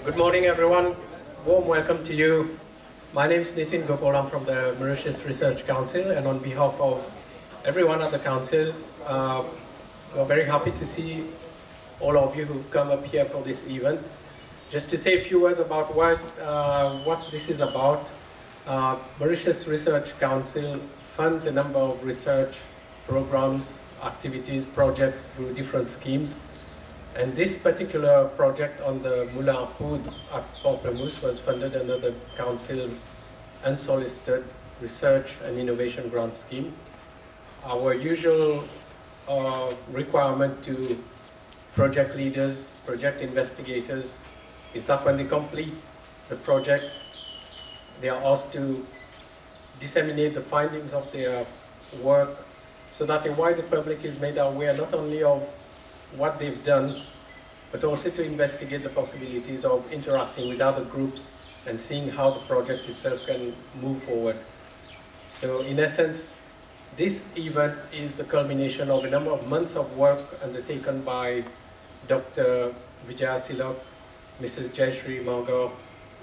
Good morning, everyone. Warm welcome to you. My name is Nitin Gopal. I'm from the Mauritius Research Council, and on behalf of everyone at the Council, we're very happy to see all of you who've come up here for this event. Just to say a few words about what this is about. Mauritius Research Council funds a number of research programs, activities, projects through different schemes. And this particular project on the Moulin à Poudre at Pamplemousse was funded under the Council's Unsolicited Research and Innovation Grant Scheme. Our usual requirement to project leaders, project investigators, is that when they complete the project, they are asked to disseminate the findings of their work so that the wider public is made aware not only of what they've done, but also to investigate the possibilities of interacting with other groups and seeing how the project itself can move forward. So in essence, this event is the culmination of a number of months of work undertaken by Dr. Vijaya Tilak, Mrs. Jayashree Mangar,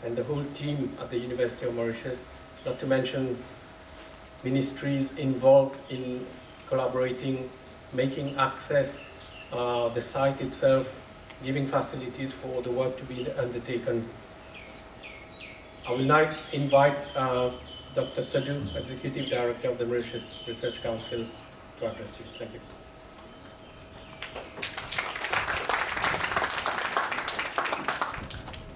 and the whole team at the University of Mauritius, not to mention ministries involved in collaborating, making access the site itself, giving facilities for the work to be undertaken. I will now invite Dr. Sadhu, Executive Director of the Mauritius Research Council, to address you. Thank you.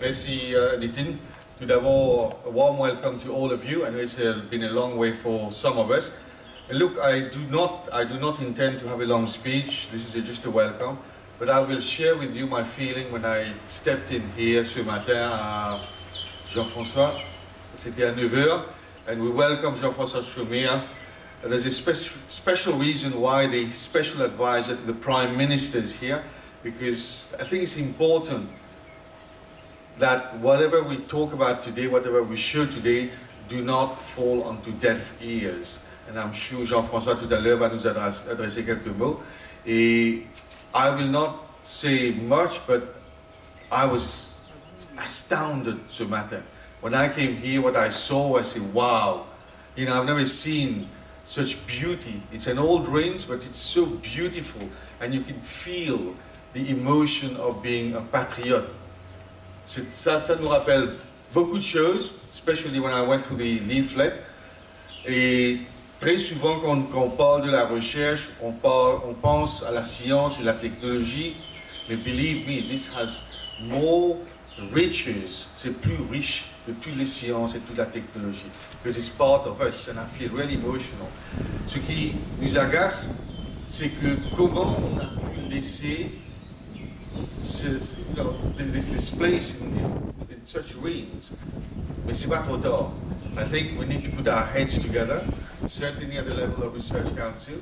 Merci Nitin. Tout d'abord, a warm welcome to all of you. I know it's been a long way for some of us. And look, I do not intend to have a long speech. This is just a welcome. But I will share with you my feeling when I stepped in here ce matin à Jean-François. C'était à 9 h, and we welcome Jean-François Choumia. There's a special reason why the special advisor to the Prime Minister is here, because I think it's important that whatever we talk about today, whatever we share today, do not fall onto deaf ears. And I'm sure Jean-François tout à l'heure va nous adresser quelques mots. Et I will not say much, but I was astounded ce matin. When I came here, what I saw, I said, wow. You know, I've never seen such beauty. It's an old range, but it's so beautiful. And you can feel the emotion of being a patriote. Ça nous rappelle beaucoup de choses, especially when I went through the leaflet. Et très souvent, quand on parle de la recherche, on pense à la science et la technologie. Mais believe me, this has more riches. C'est plus riche de toutes les sciences et toute la technologie. Because it's part of us, and I feel really emotional. Ce qui nous agace, c'est que comment on a pu laisser this place in such ruins. Mais c'est pas trop tard. I think we need to put our heads together, certainly at the level of Research Council,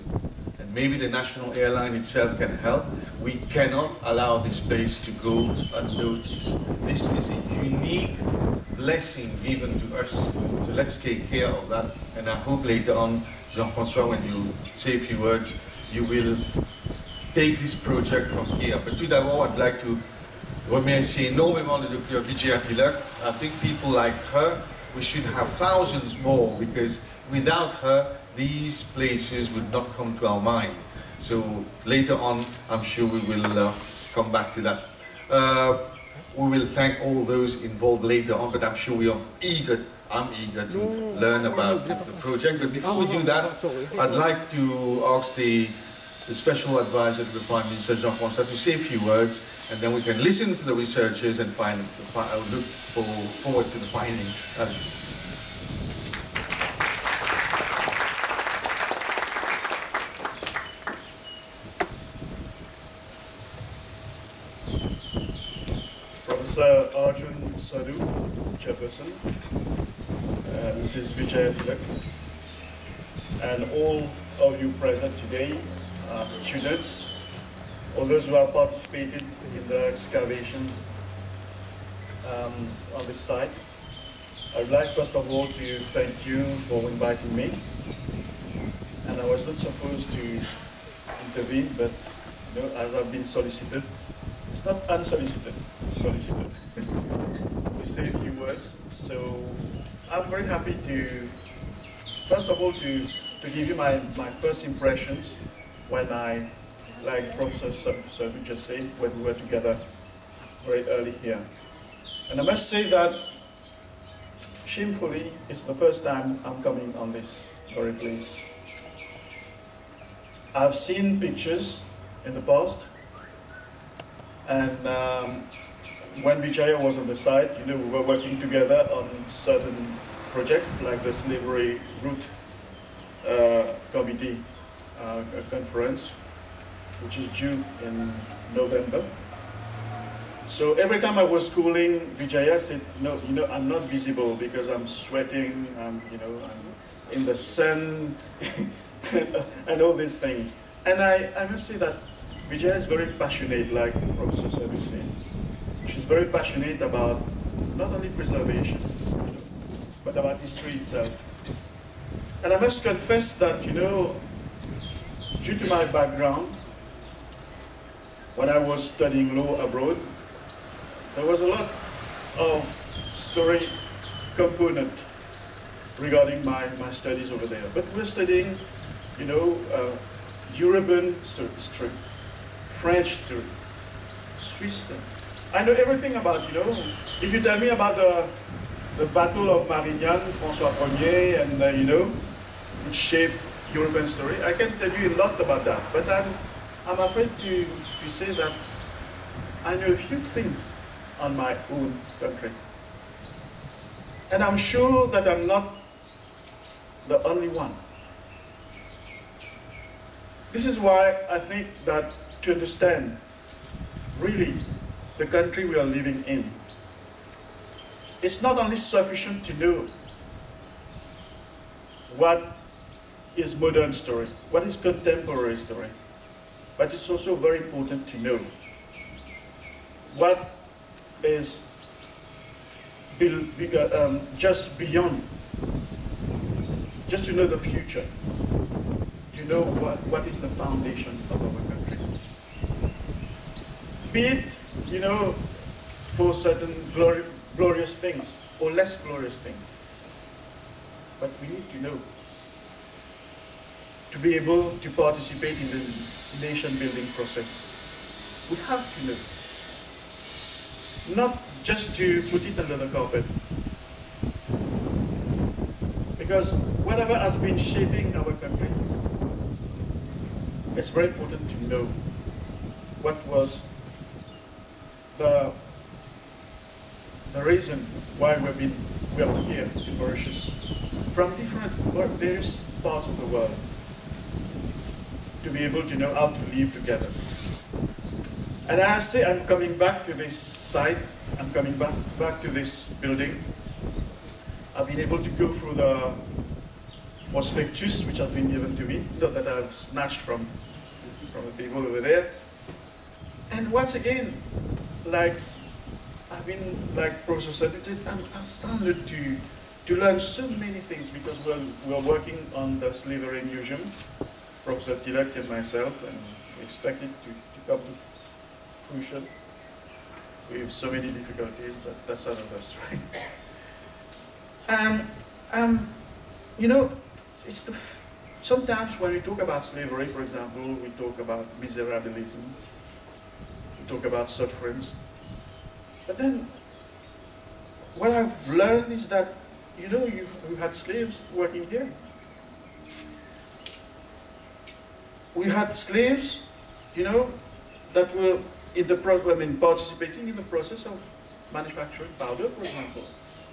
and maybe the national airline itself can help. We cannot allow this place to go unnoticed. This is a unique blessing given to us, so let's take care of that. And I hope later on, Jean-François, when you say a few words, you will take this project from here. But tout d'abord, I'd like to remercier énormément le Dr. Vijaya Tilak. I think people like her, we should have thousands more, because without her, these places would not come to our mind. So later on, I'm sure we will come back to that. We will thank all those involved later on, but I'm sure I'm eager to learn about the project. But before we do that, I'd like to ask the special advisor to the Prime Minister, Jean-François, to say a few words, and then we can listen to the researchers and look forward to the findings. Professor Arjun Sadhu, Chairperson, Mrs. Vijaya Tilak, and all of you present today, students, all those who have participated in the excavations on this site. I would like first of all to thank you for inviting me. And I was not supposed to intervene, but as I've been solicited, it's not unsolicited. solicited to say a few words. So I'm very happy to, first of all, to give you my first impressions when I, like Professor Serbu just said, when we were together very early here. And I must say that, shamefully, it's the first time I'm coming on this very place. I've seen pictures in the past, and when Vijaya was on the side, you know, we were working together on certain projects like the Slavery Route Committee conference, which is due in November. So every time I was schooling, Vijaya said, "No, you know, I'm not visible because I'm sweating. I'm in the sun, and all these things." And I must say that Vijaya is very passionate, like Professor Serbu said. She's very passionate about not only preservation, but about history itself. And I must confess that, you know, due to my background, when I was studying law abroad, there was a lot of story component regarding my studies over there. But we're studying, you know, European history, French history, Swiss history. I know everything about, you know, if you tell me about the Battle of Marignan, François Ier, and, you know, which shaped European story, I can tell you a lot about that. But I'm afraid to say that I know a few things on my own country. And I'm sure that I'm not the only one. This is why I think that to understand really the country we are living in, it's not only sufficient to know what is modern story, what is contemporary story, but it's also very important to know what is just beyond, just to know the future, to know what is the foundation of our country. Be it, you know, for certain glorious things or less glorious things. But we need to know, to be able to participate in the nation-building process. We have to know. Not just to put it under the carpet. Because whatever has been shaping our country, it's very important to know what was the reason why we are here in Mauritius from various parts of the world, to be able to know how to live together. And I say I'm coming back to this site, I'm coming back to this building. I've been able to go through the prospectus which has been given to me, not that I've snatched from the table over there. And once again, like I've been, like Professor Serbu said, I'm astounded to learn so many things, because we're working on the Slavery Museum, Professor Tilak and myself, and we expect it to come to fruition. We have so many difficulties, but that's another story. You know, sometimes when we talk about slavery, for example, we talk about miserabilism, we talk about sufferance. But then, what I've learned is that, you know, you had slaves working here. We had slaves, you know, that were participating in the process of manufacturing powder, for example,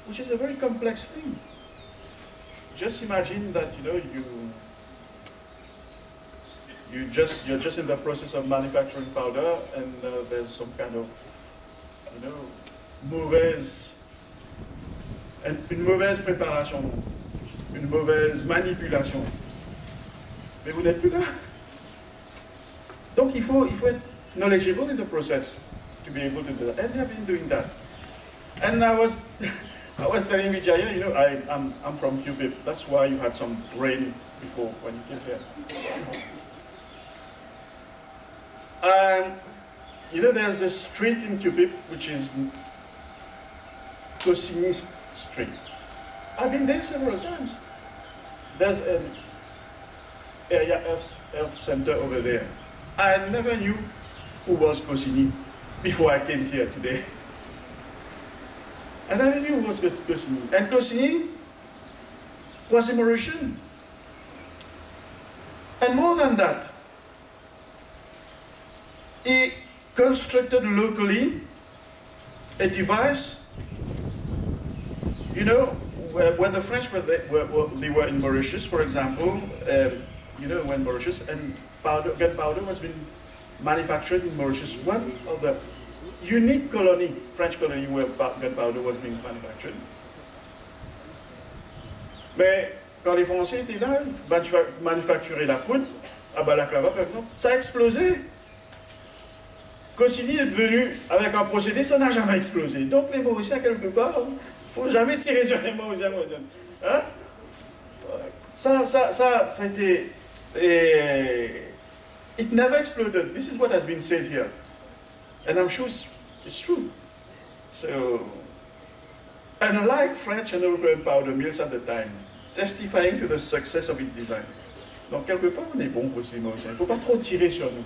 which is a very complex thing. Just imagine that, you know, you're just in the process of manufacturing powder, and there's some kind of, you know, une mauvaise préparation, une mauvaise manipulation. Mais vous n'êtes plus là. Donc il faut être knowledgeable in the process to be able to do that. And I've been doing that. And I was telling Vijaya, you know, I'm from QPIP. That's why you had some rain before when you came here. You know, there's a street in Cupid which is Cosiniste Street. I've been there several times. There's an area health center over there. I never knew who was Cosigny before I came here today. I never knew who was Cosigny. And Cosigny was a Mauritian. And more than that, he constructed locally a device, you know, when the French they were in Mauritius, for example, you know, when Mauritius, and gunpowder was being manufactured in Mauritius, one of the unique colony, French colony where gunpowder was being manufactured. Mais quand les Français étaient là, manufacturaient la poudre, à Balaclava par exemple, ça a explosé. Cosigny est devenu, avec un procédé, ça n'a jamais explosé. Donc les Mauriciens, quelque part, il ne faut jamais tirer sur les Mauriciens. Hein? Ça a été... It never exploded. This is what has been said here. And I'm sure it's true. So, unlike French and European powder mills at the time, testifying to the success of its design. Donc quelque part, on est bon aussi, Mauriciens. Il ne faut pas trop tirer sur nous.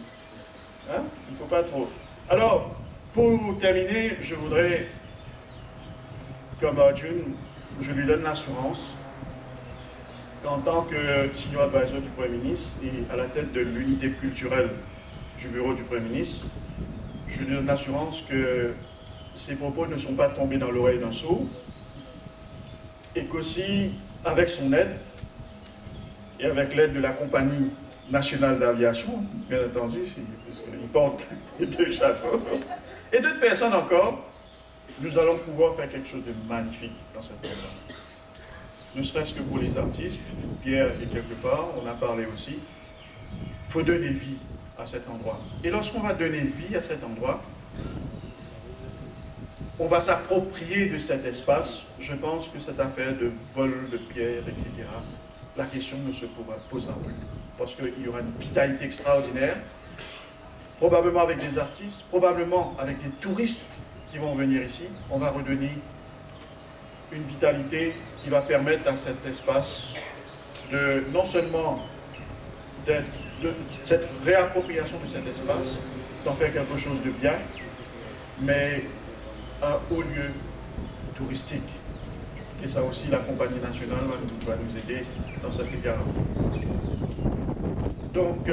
Hein? Il ne faut pas trop. Alors, pour terminer, je voudrais, comme Arjun, je lui donne l'assurance qu'en tant que senior advisor du Premier ministre et à la tête de l'unité culturelle du bureau du Premier ministre, je lui donne l'assurance que ces propos ne sont pas tombés dans l'oreille d'un sourd et qu'aussi, avec son aide et avec l'aide de la compagnie nationale d'aviation, bien entendu, parce qu'il porte deux chapeaux, et d'autres personnes encore, nous allons pouvoir faire quelque chose de magnifique dans cette programme. Ne serait-ce que pour les artistes, Pierre et quelque part, on a parlé aussi, il faut donner vie à cet endroit. Et lorsqu'on va donner vie à cet endroit, on va s'approprier de cet espace. Je pense que cette affaire de vol de pierre, etc., la question ne se posera plus. Parce qu'il y aura une vitalité extraordinaire, probablement avec des artistes, probablement avec des touristes qui vont venir ici. On va redonner une vitalité qui va permettre à cet espace de, non seulement de cette réappropriation de cet espace, d'en faire quelque chose de bien, mais un haut lieu touristique. Et ça aussi, la compagnie nationale va nous aider dans cet égard. Donc,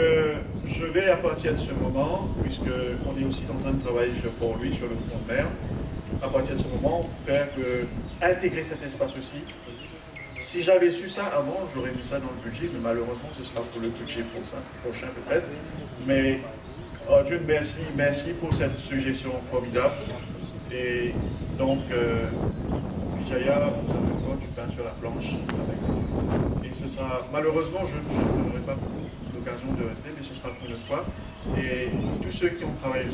je vais à partir de ce moment, puisqu'on est aussi en train de travailler sur Port-Louis, sur le front de mer, à partir de ce moment, intégrer cet espace aussi. Si j'avais su ça avant, j'aurais mis ça dans le budget, mais malheureusement, ce sera pour le budget prochain peut-être. Mais, Dieu, merci pour cette suggestion formidable. Et donc, Vijaya, vous avez encore du pain sur la planche. Et ce sera, malheureusement, je n'aurai pas l'occasion de rester, mais ce sera pour une autre fois. Et tous ceux qui ont travaillé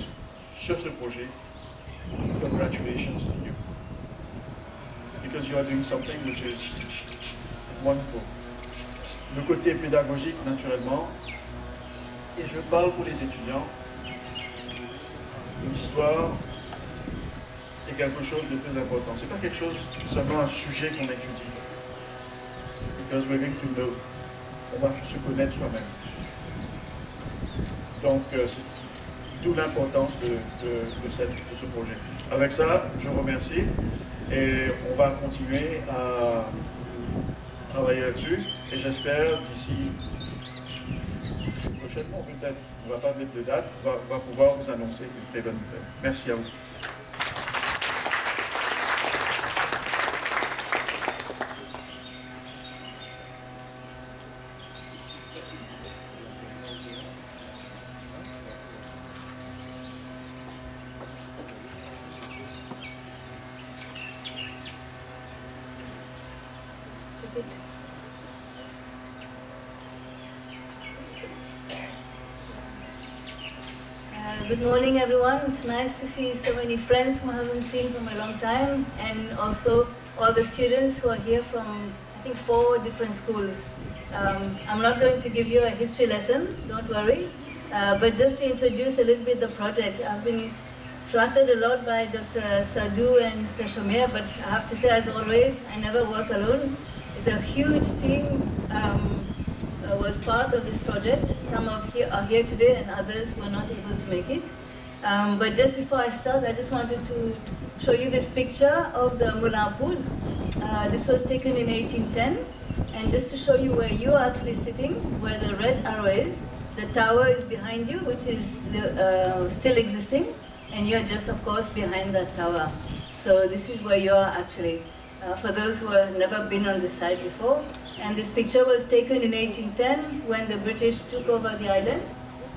sur ce projet, congratulations to you. Because you are doing something which is wonderful. Le côté pédagogique, naturellement, et je parle pour les étudiants, l'histoire est quelque chose de très important. Ce n'est pas quelque chose, seulement un sujet qu'on étudie. Because we're going to know. On va se connaître soi-même. Donc, c'est d'où l'importance de ce projet. Avec ça, je vous remercie et on va continuer à travailler là-dessus et j'espère d'ici prochainement peut-être, on ne va pas mettre de date, on va pouvoir vous annoncer une très bonne nouvelle. Merci à vous. Good morning, everyone. It's nice to see so many friends whom I haven't seen from a long time, and also all the students who are here from, I think, 4 different schools. I'm not going to give you a history lesson, don't worry. But just to introduce a little bit the project, I've been flattered a lot by Dr. Sadhu and Mr. Chomier, but I have to say, as always, I never work alone. It's a huge team was part of this project. Some are here today and others were not able to make it. But just before I start, I just wanted to show you this picture of the Moulin à Poudre. This was taken in 1810. And just to show you where you are actually sitting, where the red arrow is, the tower is behind you, which is still existing. And you're just, of course, behind that tower. So this is where you are actually, for those who have never been on this site before. And this picture was taken in 1810 when the British took over the island.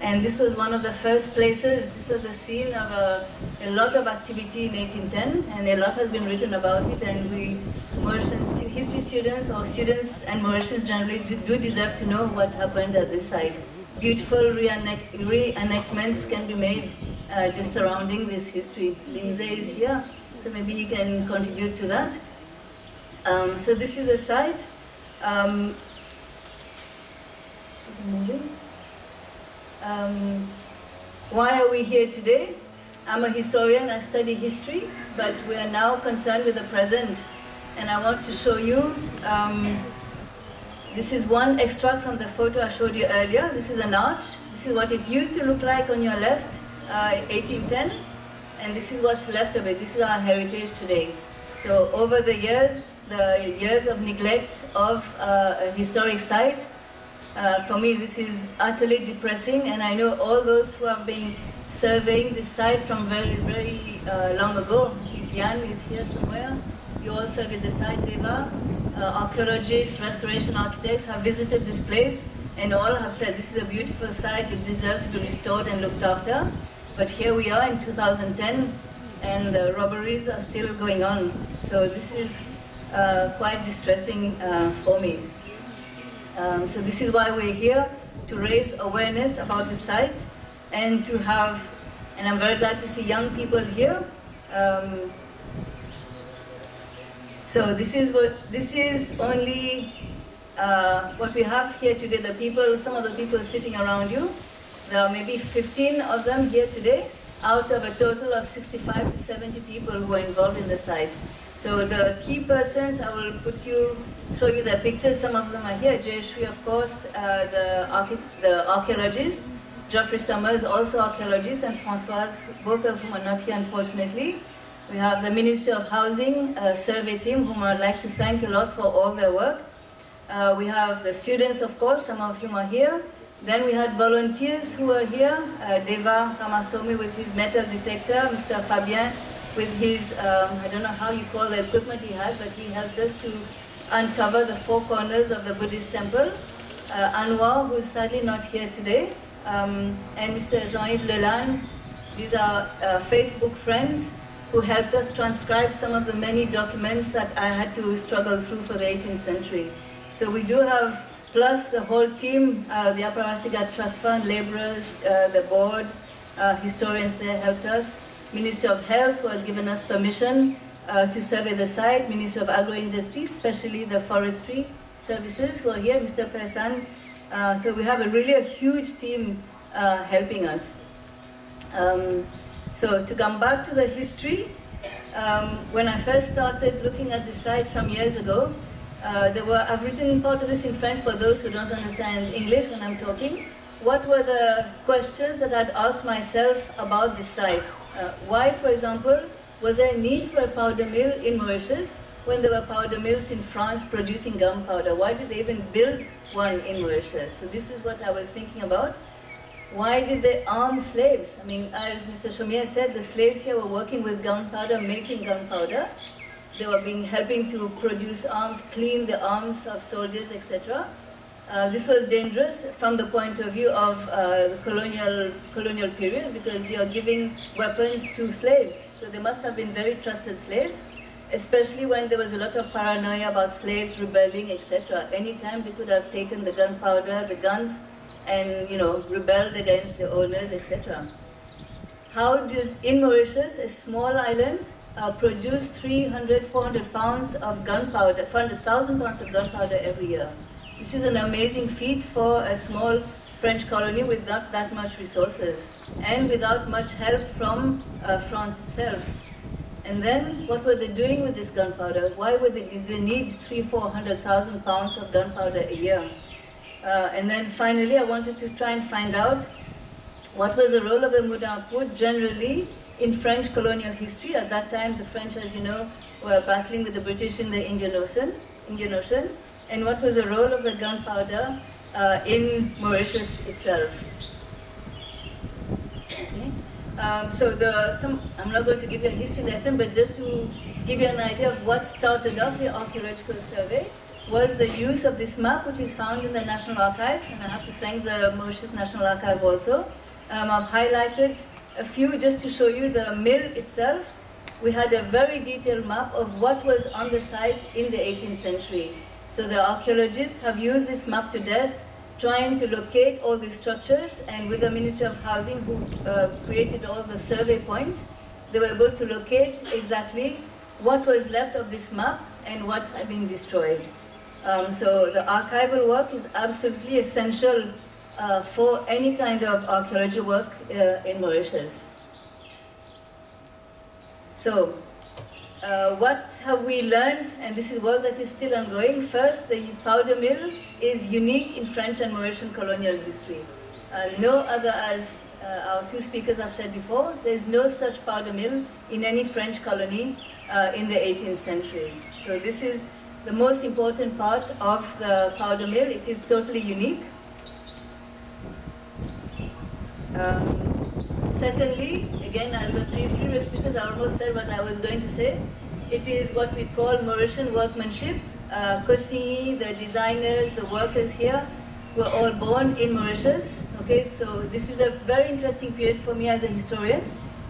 And this was one of the first places, this was the scene of a lot of activity in 1810, and a lot has been written about it, and we Mauritians, history students or students and Mauritians generally do deserve to know what happened at this site. Beautiful reenactments can be made just surrounding this history. Lindsay is here, so maybe you can contribute to that. So this is the site. Why are we here today? I'm a historian, I study history, but we are now concerned with the present. And I want to show you, this is one extract from the photo I showed you earlier. This is an arch. This is what it used to look like on your left, 1810. And this is what's left of it. This is our heritage today. So over the years of neglect of a historic site, for me this is utterly depressing, and I know all those who have been surveying this site from very, very long ago. Jan is here somewhere. You all surveyed the site, Deva. Archaeologists, restoration architects have visited this place, and all have said this is a beautiful site, it deserves to be restored and looked after. But here we are in 2010, and the robberies are still going on. So this is quite distressing for me. So this is why we're here, to raise awareness about the site and to have, and I'm very glad to see young people here. So this is only what we have here today. The people, some of the people sitting around you, there are maybe 15 of them here today, out of a total of 65 to 70 people who are involved in the site. So the key persons, I will show you their pictures. Some of them are here. Jayashree, of course, the archaeologist. Geoffrey Summers, also archaeologist, and Françoise, both of whom are not here, unfortunately. We have the Ministry of Housing survey team, whom I'd like to thank a lot for all their work. We have the students, of course, some of whom are here. Then we had volunteers who are here. Deva Ramasomi with his metal detector, Mr. Fabien with his, I don't know how you call the equipment he had, but he helped us to uncover the four corners of the Buddhist temple. Anwar, who is sadly not here today, and Mr. Jean-Yves Leland. These are Facebook friends who helped us transcribe some of the many documents that I had to struggle through for the 18th century. So we do have, plus the whole team, the Upper Asigat Trust Fund, laborers, the board, historians there helped us. Ministry of Health, who has given us permission to survey the site. Ministry of Agro-Industry, especially the forestry services, who are here, Mr. Pesan. So we have really a huge team helping us. So to come back to the history, when I first started looking at the site some years ago, I've written part of this in French for those who don't understand English when I'm talking. What were the questions that I'd asked myself about this site? Why, for example, was there a need for a powder mill in Mauritius when there were powder mills in France producing gunpowder? Why did they even build one in Mauritius? So this is what I was thinking about. Why did they arm slaves? I mean, as Mr. Chomier said, the slaves here were working with gunpowder, making gunpowder. They were helping to produce arms, clean the arms of soldiers, etc. This was dangerous from the point of view of the colonial period, because you are giving weapons to slaves. So they must have been very trusted slaves, especially when there was a lot of paranoia about slaves rebelling, etc. Anytime they could have taken the gunpowder, the guns, and rebelled against the owners, etc. How does, in Mauritius, a small island, produce 300, 400 pounds of gunpowder, 400,000 pounds of gunpowder every year? This is an amazing feat for a small French colony with not that much resources and without much help from France itself. And then what were they doing with this gunpowder? Why did they need 300,000–400,000 pounds of gunpowder a year? And then finally I wanted to try and find out what was the role of the Moulin à Poudre generally in French colonial history. At that time the French, as you know, were battling with the British in the Indian Ocean. And what was the role of the gunpowder in Mauritius itself. Okay. I'm not going to give you a history lesson, but just to give you an idea of what started off the archaeological survey was the use of this map, which is found in the National Archives, and I have to thank the Mauritius National Archive also. I've highlighted a few just to show you the mill itself. We had a very detailed map of what was on the site in the 18th century. So the archaeologists have used this map to death, trying to locate all these structures, and with the Ministry of Housing, who created all the survey points, they were able to locate exactly what was left of this map and what had been destroyed. So the archival work is absolutely essential for any kind of archaeology work in Mauritius. So, what have we learned? And this is work that is still ongoing. First, the powder mill is unique in French and Mauritian colonial history. No other, as our two speakers have said before, there is no such powder mill in any French colony in the 18th century. So this is the most important part of the powder mill. It is totally unique. Secondly, again, as the previous speakers almost said what I was going to say, it is what we call Mauritian workmanship. Cosigny, the designers, the workers here were all born in Mauritius. Okay, so this is a very interesting period for me as a historian.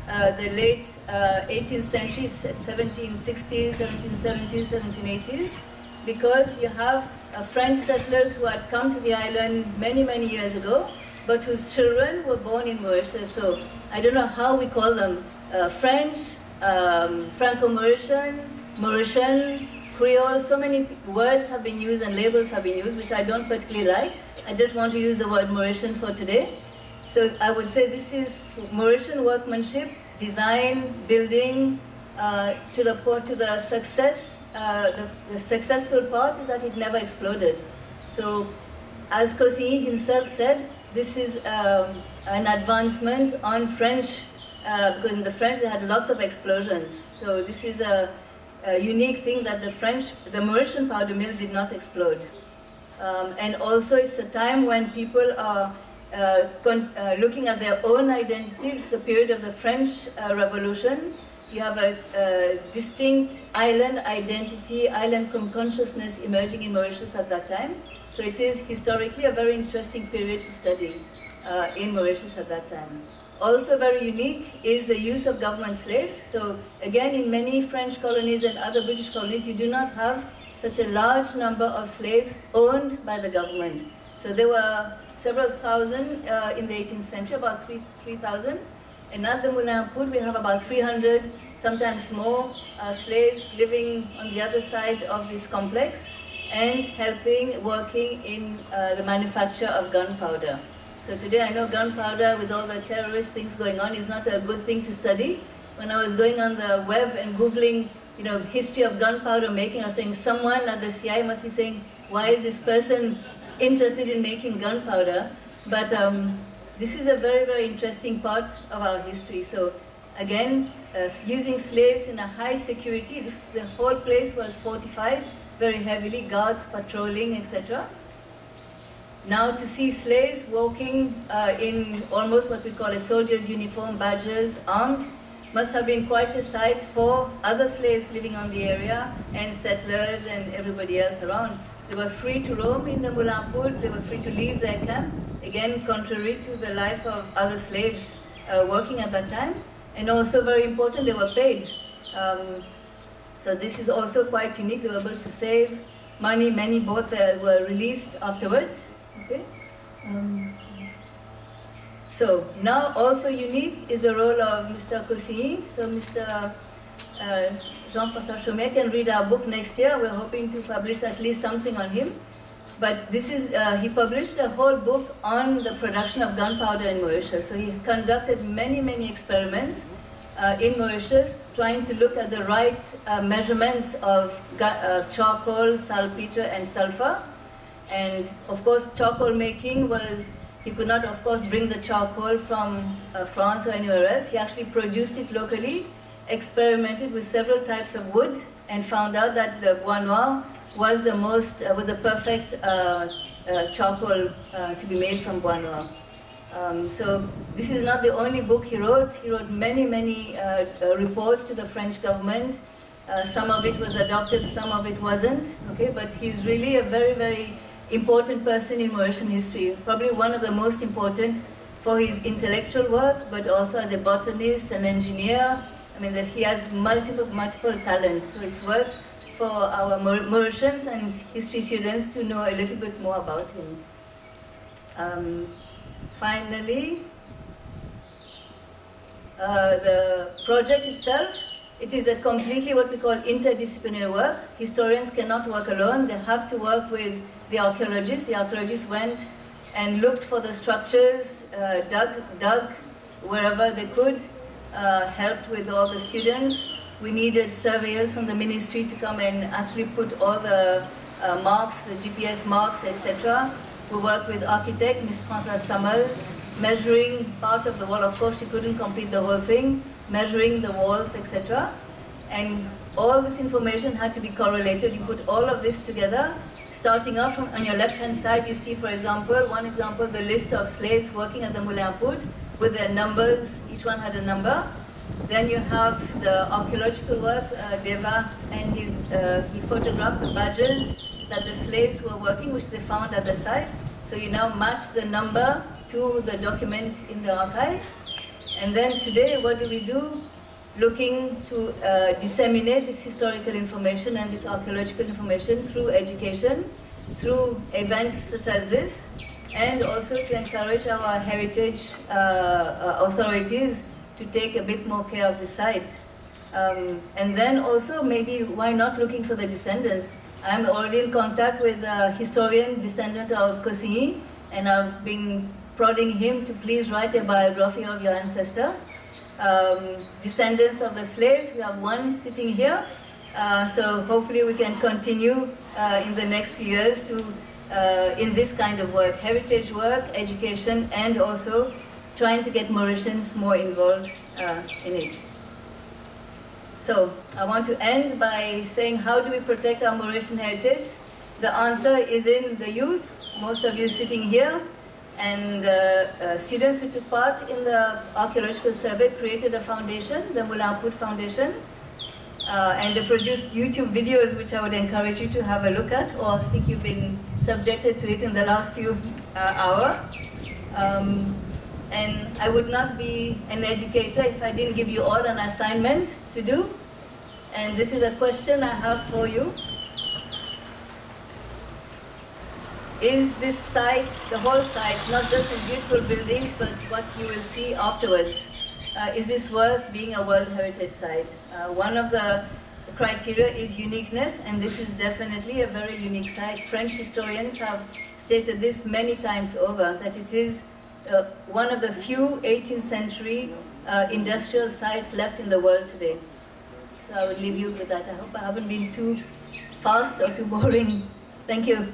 The late 18th century, 1760s, 1770s, 1780s, because you have French settlers who had come to the island many, many years ago, but whose children were born in Mauritius. So I don't know how we call them, French, Franco-Mauritian, Mauritian, Creole. So many words have been used and labels have been used, which I don't particularly like. I just want to use the word Mauritian for today. So I would say this is Mauritian workmanship, design, building, to the success. The successful part is that it never exploded. So as Cosigny himself said, this is an advancement on French, because in the French they had lots of explosions. So this is a unique thing that the Mauritian powder mill did not explode. And also it's a time when people are looking at their own identities. The period of the French Revolution. You have a distinct island identity, island consciousness emerging in Mauritius at that time. So it is historically a very interesting period to study in Mauritius at that time. Also very unique is the use of government slaves. So again, in many French colonies and other British colonies, you do not have such a large number of slaves owned by the government. So there were several thousand in the 18th century, about 3,000. And at the Moulin à Poudre, we have about 300, sometimes more, slaves living on the other side of this complex and working in the manufacture of gunpowder. So today I know gunpowder, with all the terrorist things going on, is not a good thing to study. When I was going on the web and Googling, history of gunpowder making, I was saying someone at the CIA must be saying, why is this person interested in making gunpowder? But this is a very, very interesting part of our history. So again, using slaves in a high security, the whole place was fortified very heavily, guards patrolling, etc. Now to see slaves walking in almost what we call a soldier's uniform, badges, armed, must have been quite a sight for other slaves living on the area and settlers and everybody else around. They were free to roam in the Moulin à Poudre, they were free to leave their camp, again contrary to the life of other slaves working at that time. And also very important, they were paid. So this is also quite unique. They were able to save money. Many both were released afterwards. Okay. So now also unique is the role of Mr. Cosigny. So Mr. Jean-François Chaumet can read our book next year. We're hoping to publish at least something on him. But this is, he published a whole book on the production of gunpowder in Mauritius. So he conducted many, many experiments in Mauritius, trying to look at the right measurements of charcoal, saltpeter, and sulfur. And of course, charcoal making was, he could not, of course, bring the charcoal from France or anywhere else. He actually produced it locally, experimented with several types of wood, and found out that the bois noir was the perfect charcoal to be made from bois noir. So this is not the only book he wrote. He wrote many, many reports to the French government. Some of it was adopted, some of it wasn't. Okay, but he's really a very, very important person in Mauritian history. Probably one of the most important for his intellectual work, but also as a botanist, an engineer. I mean, that he has multiple talents. So it's worth for our Mauritians and history students to know a little bit more about him. Finally, the project itself, it is a completely what we call interdisciplinary work. Historians cannot work alone. They have to work with the archaeologists. The archaeologists went and looked for the structures, dug wherever they could, helped with all the students. We needed surveyors from the ministry to come and actually put all the marks, the GPS marks, etc. We worked with architect, Ms. Françoise Summers, measuring part of the wall. Of course, she couldn't complete the whole thing, measuring the walls, etc. And all this information had to be correlated. You put all of this together. Starting off from, on your left-hand side, you see, for example, one example, the list of slaves working at the Moulin à Poudre with their numbers. Each one had a number. Then you have the archaeological work. Deva and he photographed the badges that the slaves were working, which they found at the site. So you now match the number to the document in the archives. And then today, what do? Looking to disseminate this historical information and this archaeological information through education, through events such as this, and also to encourage our heritage authorities to take a bit more care of the site. And then also maybe why not looking for the descendants? I'm already in contact with a historian descendant of Cosigny, and I've been prodding him to please write a biography of your ancestor. Descendants of the slaves, we have one sitting here. So hopefully we can continue in the next few years to in this kind of work, heritage work, education, and also trying to get Mauritians more involved in it. So I want to end by saying, how do we protect our Mauritian heritage? The answer is in the youth. Most of you sitting here, and students who took part in the archaeological survey created a foundation, the Moulin à Poudre Foundation, and they produced YouTube videos which I would encourage you to have a look at, or I think you've been subjected to it in the last few hours. And I would not be an educator if I didn't give you all an assignment to do. And this is a question I have for you. Is this site, the whole site, not just these beautiful buildings, but what you will see afterwards, is this worth being a World Heritage Site? One of the criteria is uniqueness, and this is definitely a very unique site. French historians have stated this many times over, that it is one of the few 18th century industrial sites left in the world today. So I will leave you with that. I hope I haven't been too fast or too boring. Thank you.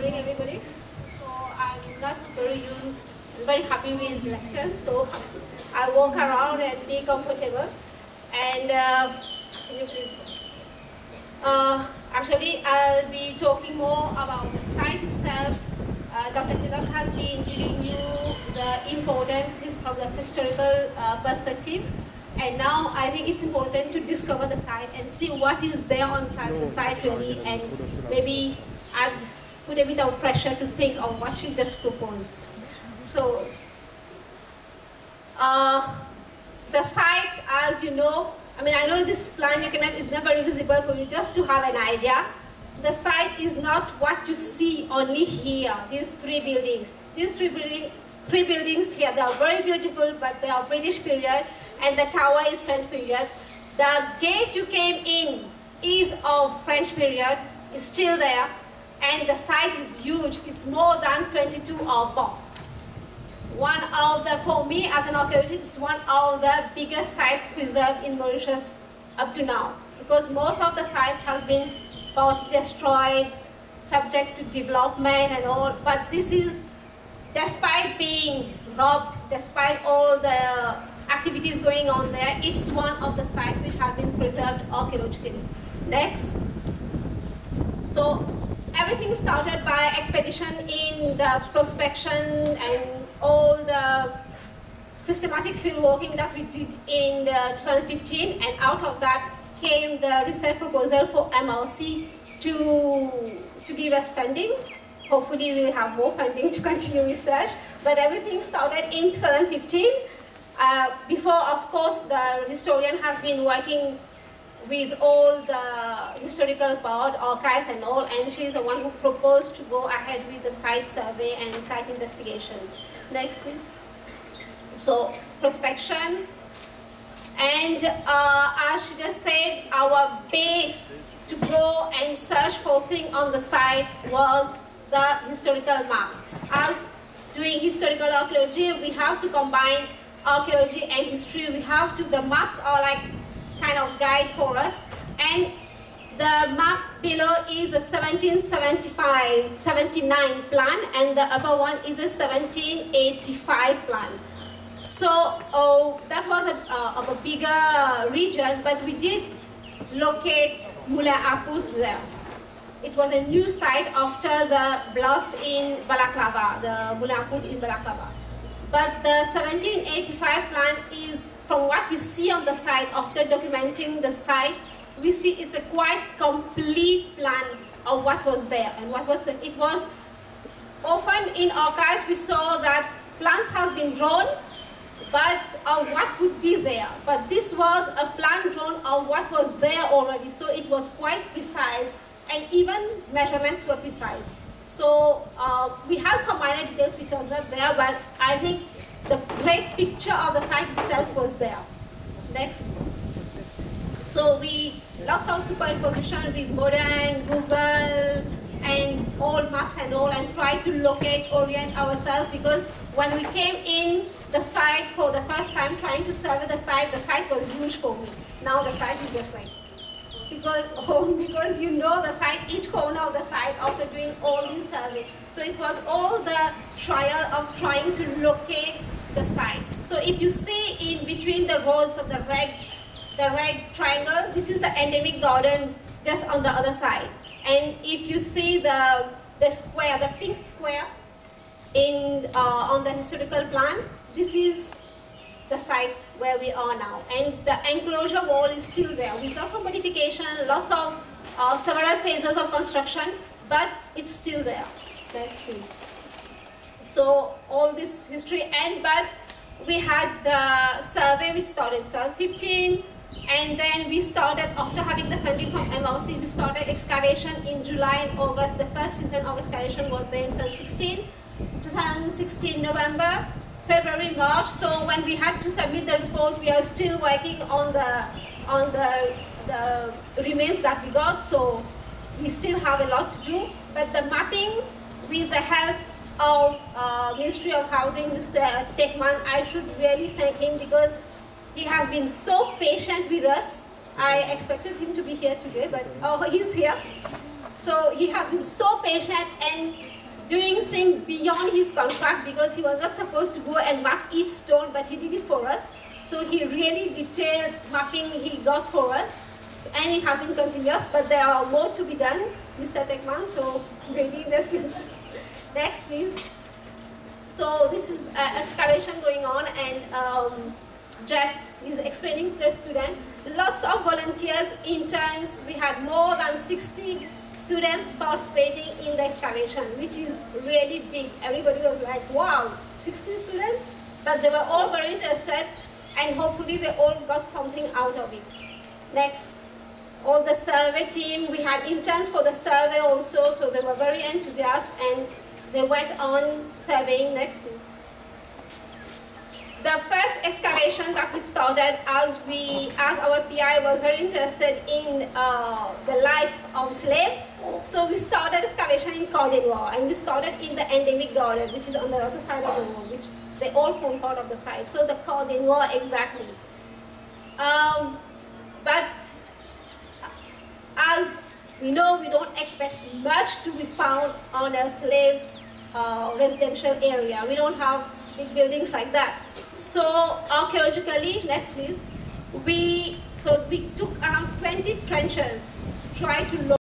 Everybody. So I'm not very happy with lecture, so I walk around and be comfortable. And can you please? Actually, I'll be talking more about the site itself. Dr. Tilak has been giving you the importance from the historical perspective. And now I think it's important to discover the site and see what is there on the site really, and maybe put a bit of pressure to think of what she just proposed. So, the site, as you know, I know this plan is not very visible for you, just to have an idea. The site is not what you see only here, these three buildings. These three buildings here, they are very beautiful, but they are British period, and the tower is French period. The gate you came in is of French period, it's still there, and the site is huge. It's more than 22 or more. For me as an archaeologist, it's one of the biggest sites preserved in Mauritius up to now, because most of the sites have been partly destroyed, subject to development and all, but this is, despite being robbed, despite all the activities going on there, it's one of the sites which has been preserved archaeologically. Next. So everything started by expedition in the prospection and all the systematic field working that we did in 2015, and out of that came the research proposal for MRC to give us funding. Hopefully we'll have more funding to continue research, but everything started in 2015. Before, of course, the historian has been working with all the historical part, archives and all, and she's the one who proposed to go ahead with the site survey and site investigation. Next, please. So, prospection, and as she just said, our base to go and search for things on the site was the historical maps. As doing historical archaeology, we have to combine archaeology and history. The maps are like kind of guide for us, and the map below is a 1779 plan, and the upper one is a 1785 plan. So that was of a bigger region, but we did locate Moulin à Poudre there. It was a new site after the blast in Balaklava, the Moulin à Poudre in Balaklava. But the 1785 plan is, from what we see on the site, after documenting the site, we see it's a quite complete plan of what was there and what was it. It was often in archives we saw that plans have been drawn, but of what could be there. But this was a plan drawn of what was there already, so it was quite precise, and even measurements were precise. So we had some minor details which are not there, but I think the great picture of the site itself was there. Next. So lots of superimposition with modern Google and all maps and all, and try to locate, orient ourselves, because when we came in the site for the first time trying to survey the site was huge for me. Now the site is just like, because you know the site, each corner of the site after doing all these surveys. So it was all the trial of trying to locate the site. So if you see in between the roads of the red triangle, this is the endemic garden just on the other side. And if you see the square, the pink square on the historical plan, this is the site where we are now. And the enclosure wall is still there with lots of modification, lots of several phases of construction, but it's still there. Next, please. So all this history, but we had the survey which started in 2015, and then we started, after having the funding from MRC, we started excavation in July and August. The first season of excavation was there in 2016 November, February, March. So when we had to submit the report, we are still working on the remains that we got, so we still have a lot to do. But the mapping, with the help of Ministry of Housing, Mr. Tekman, I should really thank him, because he has been so patient with us. I expected him to be here today, but he's here. So he has been so patient and doing things beyond his contract, because he was not supposed to go and map each stone, but he did it for us. So he really detailed mapping he got for us. And it has been continuous, but there are more to be done, Mr. Tekman, so maybe in the future. Next, please. So this is excavation going on, and Jeff is explaining to the student. Lots of volunteers, interns. We had more than 60 students participating in the excavation, which is really big. Everybody was like, wow, 60 students? But they were all very interested, and hopefully they all got something out of it. Next. All the survey team, we had interns for the survey also, so they were very enthusiastic, and they went on surveying. Next, please. The first excavation that we started, as our PI was very interested in the life of slaves, so we started excavation in Côte d'Ivoire, and we started in the endemic garden, which is on the other side of the world, which they all form part of the site. So the Côte d'Ivoire exactly. But as we know, we don't expect much to be found on a slave residential area. We don't have big buildings like that. So archaeologically, next please, we took around 20 trenches, tried to